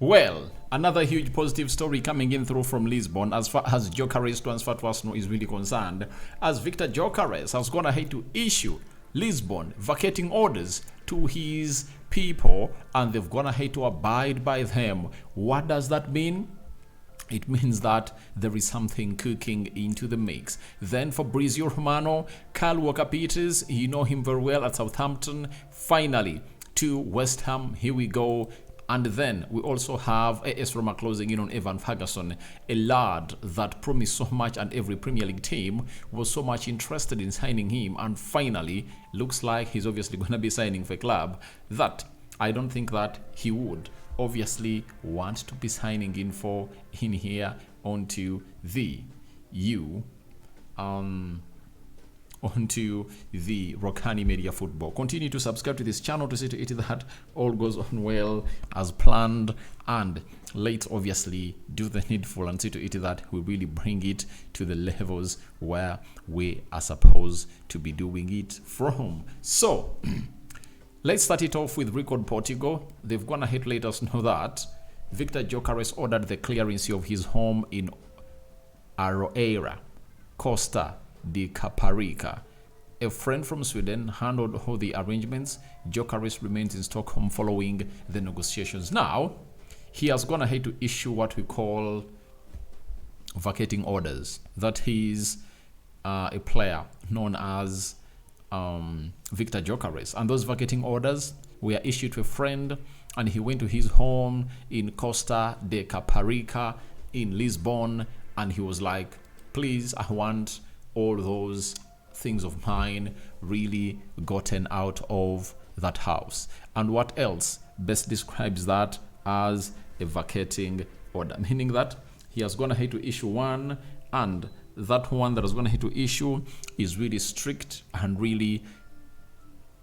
Well, another huge positive story coming in through from Lisbon as far as Gyökeres transfer to Arsenal is really concerned, as Viktor Gyökeres has gone ahead to issue Lisbon vacating orders to his people, and they've gone ahead to abide by them. What does that mean? It means that there is something cooking into the mix. Then Fabrizio Romano, Kyle Walker-Peters, you know him very well at Southampton, finally to West Ham. Here we go. And then we also have AS Roma closing in on Evan Ferguson, a lad that promised so much, and every Premier League team was so much interested in signing him. And finally, looks like he's obviously going to be signing for a club that I don't think that he would obviously want to be signing in here onto the onto the Rokani Media Football. Continue to subscribe to this channel to see to it that all goes on well as planned, and let's obviously do the needful and see to it that we really bring it to the levels where we are supposed to be doing it from. So let's start it off with Record Portugal. They've gone ahead to let us know that Viktor Gyökeres ordered the clearance of his home in Aroeira, Costa de Caparica. A friend from Sweden handled all the arrangements. Gyökeres remains in Stockholm following the negotiations. Now, he has gone ahead to issue what we call vacating orders. That is a player known as Viktor Gyökeres. And those vacating orders were issued to a friend, and he went to his home in Costa de Caparica in Lisbon, and he was like, please, I want all those things of mine really gotten out of that house. And what else best describes that as a vacating order? Meaning that he has gone ahead to issue one, and that one that has gone ahead to issue is really strict and really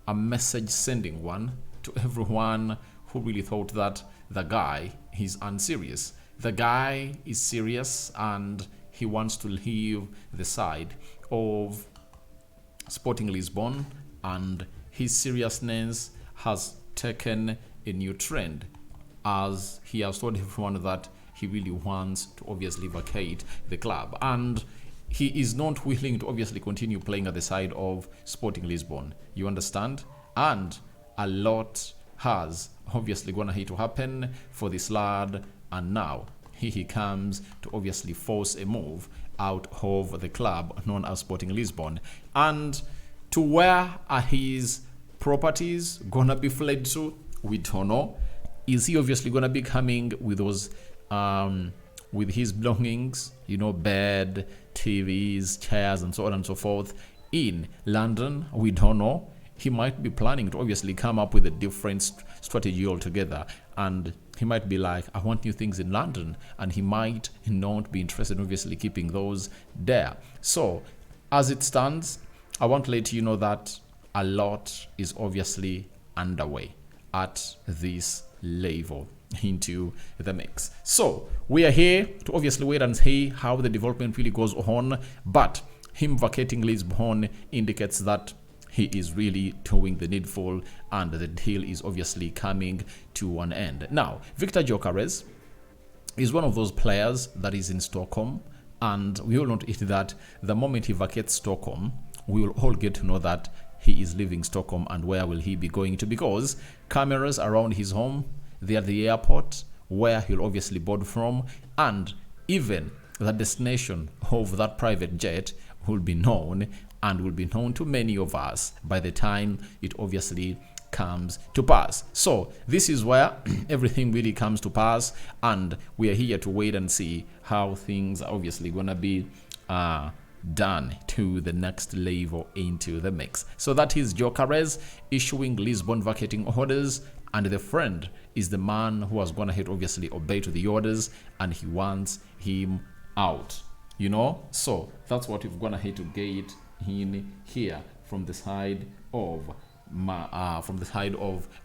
a message sending one to everyone who really thought that the guy is unserious. The guy is serious, and he wants to leave the side of Sporting Lisbon, and his seriousness has taken a new trend, as he has told everyone that he really wants to obviously vacate the club, and he is not willing to obviously continue playing at the side of Sporting Lisbon. You understand? And a lot has obviously gone ahead to happen for this lad, and now he comes to obviously force a move out of the club known as Sporting Lisbon. And to where are his properties gonna be fled to? We don't know. Is he obviously gonna be coming with those with his belongings, you know, bed, TVs, chairs, and so on and so forth in London? We don't know. He might be planning to obviously come up with a different strategy altogether, and he might be like, I want new things in London, and he might not be interested in obviously keeping those there. So as it stands, I want to let you know that a lot is obviously underway at this level into the mix. So we are here to obviously wait and see how the development really goes on, but him vacating Lisbon indicates that he is really doing the needful, and the deal is obviously coming to an end. Now, Viktor Gyökeres is one of those players that is in Stockholm, and we all know that the moment he vacates Stockholm, we will all get to know that he is leaving Stockholm, and where will he be going to, because cameras around his home, they are the airport where he'll obviously board from, and even the destination of that private jet will be known, and will be known to many of us by the time it obviously comes to pass. So this is where everything really comes to pass, and we are here to wait and see how things are obviously gonna be done to the next level into the mix. So that is Gyökeres issuing Lisbon vacating orders, and the friend is the man who has gone ahead obviously obey to the orders, and he wants him out, you know. So that's what we've gone ahead to get in here from the side of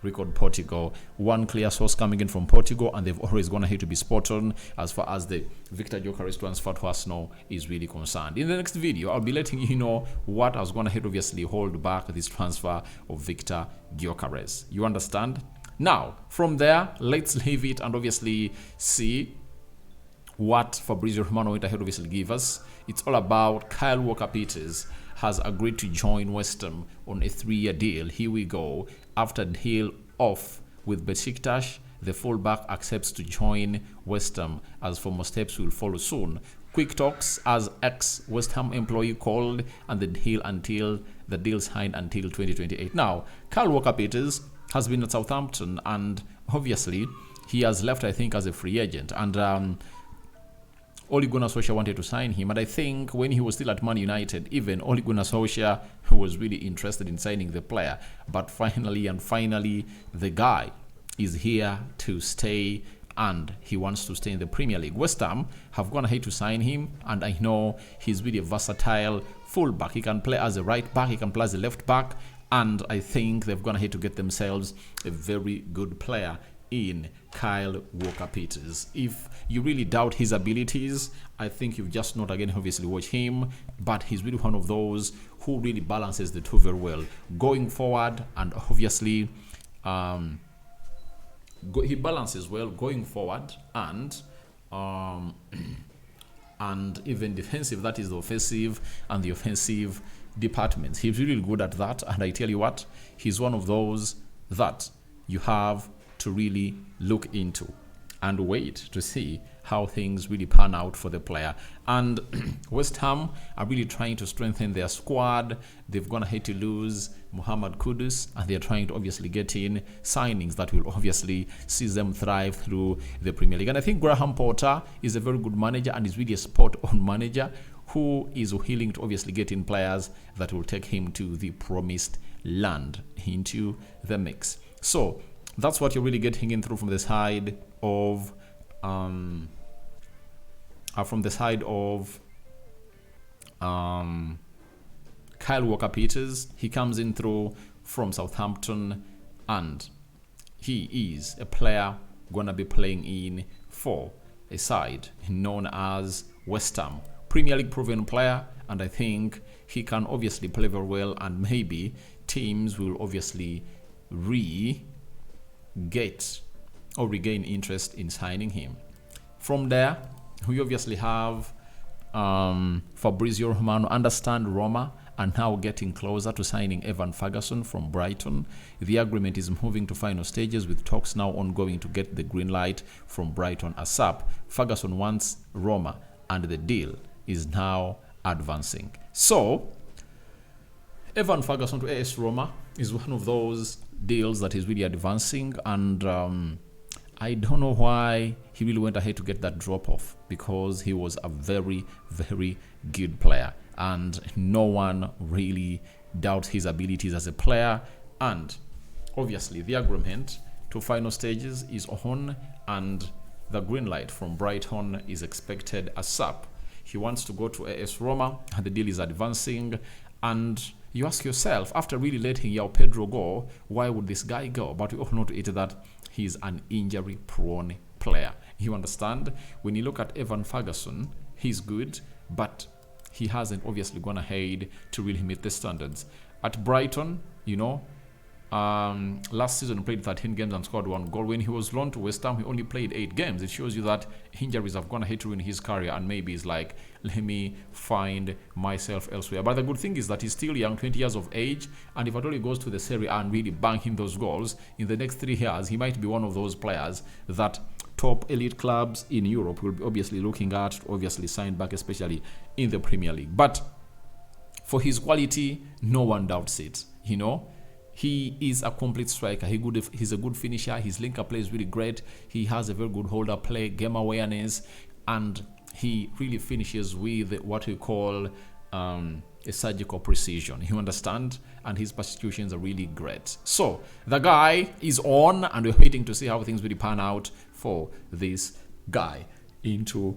Record Portugal. One clear source coming in from Portugal, and they've always gone ahead to be spot on as far as the Viktor Gyökeres transfer to Arsenal is really concerned. In the next video, I'll be letting you know what has gone ahead obviously hold back this transfer of Viktor Gyökeres. You understand? Now, from there, let's leave it and obviously see what Fabrizio Romano went ahead obviously give us. It's all about Kyle Walker-Peters has agreed to join West Ham on a 3-year deal. Here we go. After deal off with Besiktas, the fullback accepts to join West Ham as formal steps will follow soon. Quick talks as ex-West Ham employee called and the deal signed until 2028. Now, Kyle Walker-Peters has been at Southampton and obviously he has left, I think, as a free agent. And Ole Gunnar Solskjaer wanted to sign him, and I think when he was still at Man United, even Ole Gunnar Solskjaer was really interested in signing the player. But finally, the guy is here to stay, and he wants to stay in the Premier League. West Ham have gone ahead to sign him, and I know he's really a versatile fullback. He can play as a right back, he can play as a left back, and I think they've gone ahead to get themselves a very good player in Kyle Walker-Peters. If you really doubt his abilities, I think you've just not again obviously watch him, but he's really one of those who really balances the two very well going forward, and obviously he balances well going forward and even defensive, that is the offensive and the offensive departments. He's really good at that, and I tell you what, he's one of those that you have to really look into and wait to see how things really pan out for the player. And West Ham are really trying to strengthen their squad. They've gone ahead to lose Mohamed Kudus, and they're trying to obviously get in signings that will obviously see them thrive through the Premier League. And I think Graham Potter is a very good manager and is really a spot-on manager who is willing to obviously get in players that will take him to the promised land, into the mix. So that's what you're really getting in through from the side of Kyle Walker-Peters. He comes in through from Southampton, and he is a player gonna be playing in for a side known as West Ham. Premier League proven player, and I think he can obviously play very well, and maybe teams will obviously regain interest in signing him. From there, we obviously have Fabrizio Romano understand Roma and now getting closer to signing Evan Ferguson from Brighton. The agreement is moving to final stages with talks now ongoing to get the green light from Brighton ASAP. Ferguson wants Roma and the deal is now advancing. So Evan Ferguson to AS Roma is one of those deals that is really advancing, and I don't know why he really went ahead to get that drop off, because he was a very, very good player and no one really doubts his abilities as a player. And obviously the agreement to final stages is on, and the green light from Brighton is expected ASAP. He wants to go to AS Roma and the deal is advancing, and you ask yourself, after really letting João Pedro go, why would this guy go? But we all know to it that he's an injury-prone player. You understand? When you look at Evan Ferguson, he's good, but he hasn't obviously gone ahead to really meet the standards. At Brighton, last season he played 13 games and scored 1 goal. When he was loaned to West Ham, he only played 8 games. It shows you that injuries have gone ahead to ruin his career, and maybe he's like, let me find myself elsewhere. But the good thing is that he's still young, 20 years of age, and if at all he goes to the Serie A and really banging those goals, in the next 3 years, he might be one of those players that top elite clubs in Europe will be obviously looking at to obviously sign back, especially in the Premier League. But for his quality, no one doubts it, He is a complete striker. He's a good finisher. His linker play is really great. He has a very good holder play, game awareness, and he really finishes with what we call a surgical precision. You understand? And his substitutions are really great. So the guy is on, and we're waiting to see how things really pan out for this guy into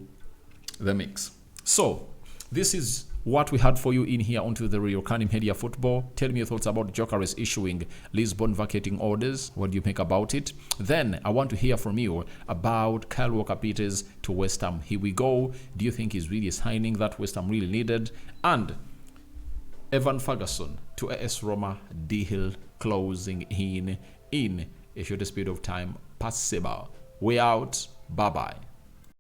the mix. So this is what we had for you in here onto the Rokani Media Football. Tell me your thoughts about Gyökeres issuing Lisbon vacating orders. What do you make about it? Then I want to hear from you about Kyle Walker-Peters to West Ham. Here we go. Do you think he's really signing that West Ham really needed? And Evan Ferguson to AS Roma, deal closing in a shortest period of time possible. We out. Bye bye.